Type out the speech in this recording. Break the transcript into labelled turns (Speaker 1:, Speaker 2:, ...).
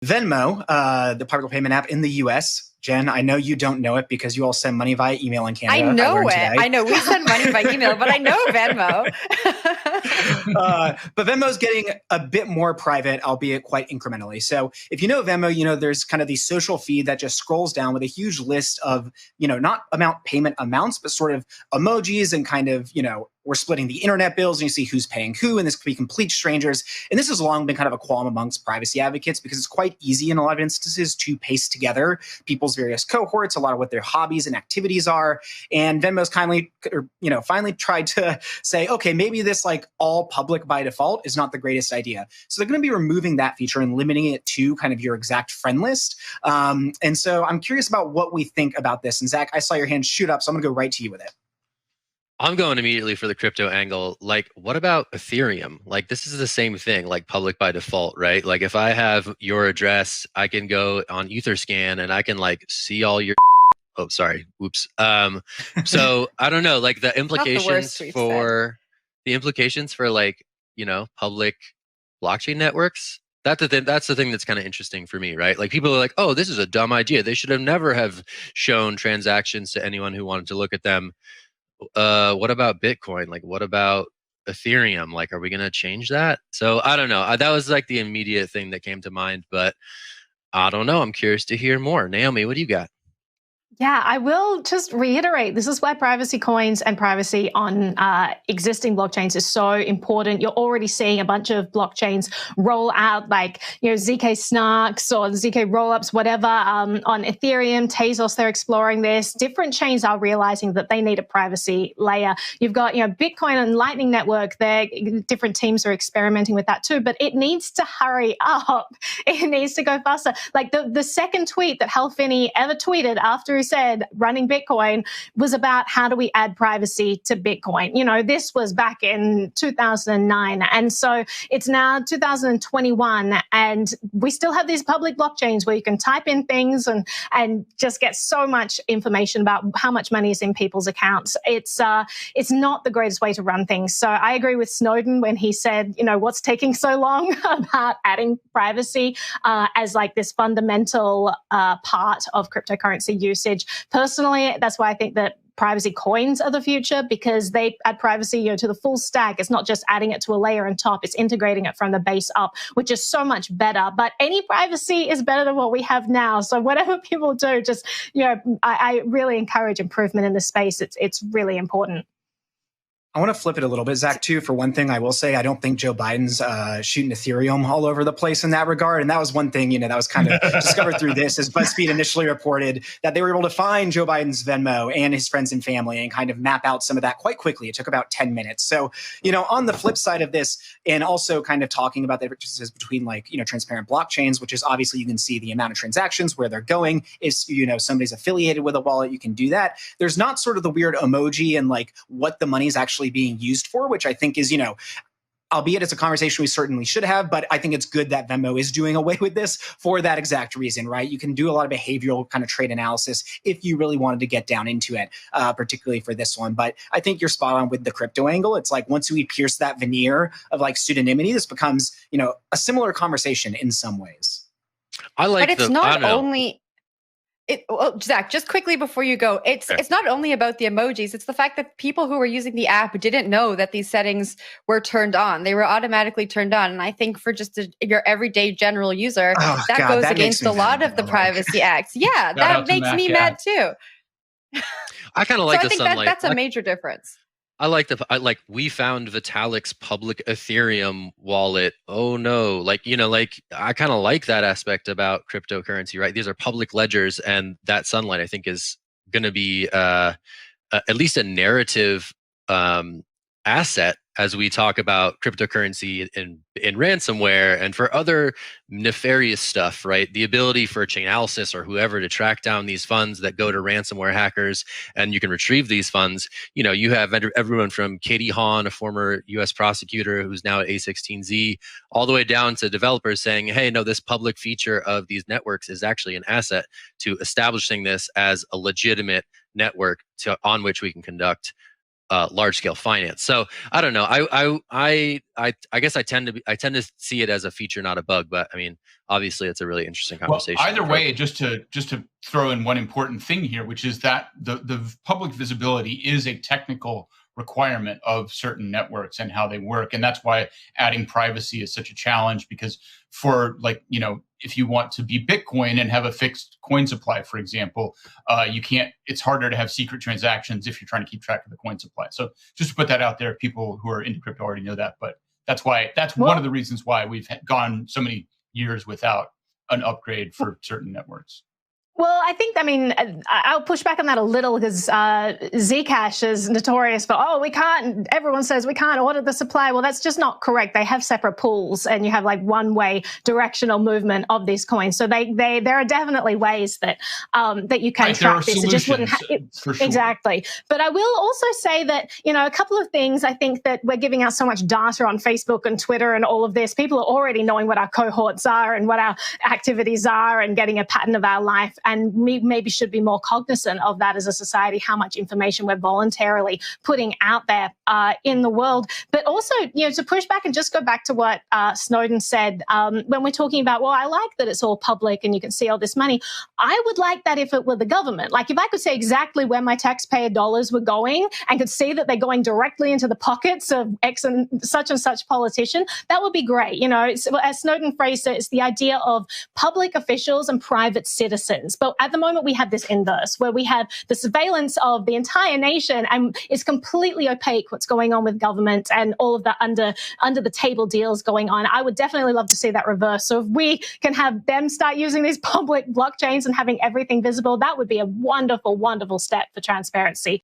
Speaker 1: Venmo, the popular payment app in the US. Jen, I know you don't know it because you all send money via email in
Speaker 2: I
Speaker 1: Canada.
Speaker 2: know
Speaker 1: learned
Speaker 2: it.
Speaker 1: today.
Speaker 2: I know we send money by email, but I know Venmo.
Speaker 1: But Venmo's getting a bit more private, albeit quite incrementally. So if you know Venmo, you know there's kind of the social feed that just scrolls down with a huge list of, not payment amounts, but sort of emojis and kind of, we're splitting the internet bills and you see who's paying who, and this could be complete strangers. And this has long been kind of a qualm amongst privacy advocates because it's quite easy in a lot of instances to paste together people's various cohorts, a lot of what their hobbies and activities are. And Venmo's finally tried to say, okay, maybe this like all public by default is not the greatest idea. So they're going to be removing that feature and limiting it to kind of your exact friend list. And so I'm curious about what we think about this. And Zach, I saw your hand shoot up, so I'm going to go right to you with it.
Speaker 3: I'm going immediately for the crypto angle. Like, what about Ethereum? Like, this is the same thing, like public by default, right? Like, if I have your address, I can go on Etherscan and I can like see all your. Oh, sorry. Oops. So I don't know, like the implications for like, public blockchain networks. That's the thing that's kind of interesting for me, right? Like people are like, oh, this is a dumb idea. They should have never have shown transactions to anyone who wanted to look at them. What about Bitcoin? Like, what about Ethereum? Like, are we going to change that? So I don't know. That was like the immediate thing that came to mind, but I don't know. I'm curious to hear more. Naomi, what do you got?
Speaker 4: Yeah, I will just reiterate, this is why privacy coins and privacy on existing blockchains is so important. You're already seeing a bunch of blockchains roll out like, ZK Snarks or ZK rollups, whatever, on Ethereum, Tezos, they're exploring this. Different chains are realizing that they need a privacy layer. You've got, Bitcoin and Lightning Network, different teams are experimenting with that too, but it needs to hurry up. It needs to go faster. Like the second tweet that Hal Finney ever tweeted after he said running Bitcoin was about how do we add privacy to Bitcoin. This was back in 2009. And so it's now 2021 and we still have these public blockchains where you can type in things and just get so much information about how much money is in people's accounts. It's not the greatest way to run things. So I agree with Snowden when he said, what's taking so long about adding privacy as like this fundamental part of cryptocurrency usage. Personally, that's why I think that privacy coins are the future because they add privacy to the full stack. It's not just adding it to a layer on top. It's integrating it from the base up, which is so much better. But any privacy is better than what we have now. So whatever people do, just, I really encourage improvement in this space. It's really important.
Speaker 1: I want to flip it a little bit, Zach, too. For one thing, I will say I don't think Joe Biden's shooting Ethereum all over the place in that regard. And that was one thing, that was kind of discovered through this, as BuzzFeed initially reported that they were able to find Joe Biden's Venmo and his friends and family and kind of map out some of that quite quickly. It took about 10 minutes. So, on the flip side of this, and also kind of talking about the differences between transparent blockchains, which is obviously you can see the amount of transactions, where they're going. If, somebody's affiliated with a wallet, you can do that. There's not sort of the weird emoji and like what the money is actually being used for, which I think is, albeit it's a conversation we certainly should have, but I think it's good that Venmo is doing away with this for that exact reason, right? You can do a lot of behavioral kind of trade analysis if you really wanted to get down into it, particularly for this one. But I think you're spot on with the crypto angle. It's like once we pierce that veneer of like pseudonymity, this becomes, a similar conversation in some ways.
Speaker 2: But it's not only... Zach, just quickly before you go, it's not only about the emojis. It's the fact that people who were using the app didn't know that these settings were turned on. They were automatically turned on. And I think for just your everyday general user, that goes against a lot of the privacy acts. Yeah, that makes me mad too.
Speaker 3: I kind of like
Speaker 2: so
Speaker 3: the
Speaker 2: I think that's a major difference.
Speaker 3: I like we found Vitalik's public Ethereum wallet. Oh no. I kind of like that aspect about cryptocurrency, right? These are public ledgers, and that sunlight I think is going to be at least a narrative asset as we talk about cryptocurrency in ransomware and for other nefarious stuff, right? The ability for Chainalysis or whoever to track down these funds that go to ransomware hackers, and you can retrieve these funds. You have everyone from Katie Hahn, a former U.S. prosecutor who's now at A16Z, all the way down to developers saying, hey, no, this public feature of these networks is actually an asset to establishing this as a legitimate network on which we can conduct large scale finance. So I don't know. I guess I tend to see it as a feature, not a bug. But I mean, obviously, it's a really interesting conversation.
Speaker 5: Well, either way, just to throw in one important thing here, which is that the public visibility is a technical requirement of certain networks and how they work, and that's why adding privacy is such a challenge. Because for if you want to be Bitcoin and have a fixed coin supply, for example, you can't. It's harder to have secret transactions if you're trying to keep track of the coin supply. So just to put that out there, people who are into crypto already know that, but that's one of the reasons why we've gone so many years without an upgrade for certain networks.
Speaker 4: Well, I'll push back on that a little because Zcash is notorious for, everyone says we can't audit the supply. Well, that's just not correct. They have separate pools and you have like one-way directional movement of these coins. So there are definitely ways that you can track this. It just wouldn't for sure. Exactly. But I will also say that, a couple of things. I think that we're giving out so much data on Facebook and Twitter and all of this. People are already knowing what our cohorts are and what our activities are and getting a pattern of our life. And we maybe should be more cognizant of that as a society, how much information we're voluntarily putting out there in the world. But also, to push back and just go back to what Snowden said, when we're talking about, well, I like that it's all public and you can see all this money. I would like that if it were the government. Like if I could say exactly where my taxpayer dollars were going and could see that they're going directly into the pockets of X and such politician, that would be great. As Snowden phrased it, it's the idea of public officials and private citizens. But at the moment, we have this inverse where we have the surveillance of the entire nation and it's completely opaque what's going on with government and all of the under the table deals going on. I would definitely love to see that reverse. So if we can have them start using these public blockchains and having everything visible, that would be a wonderful, wonderful step for transparency.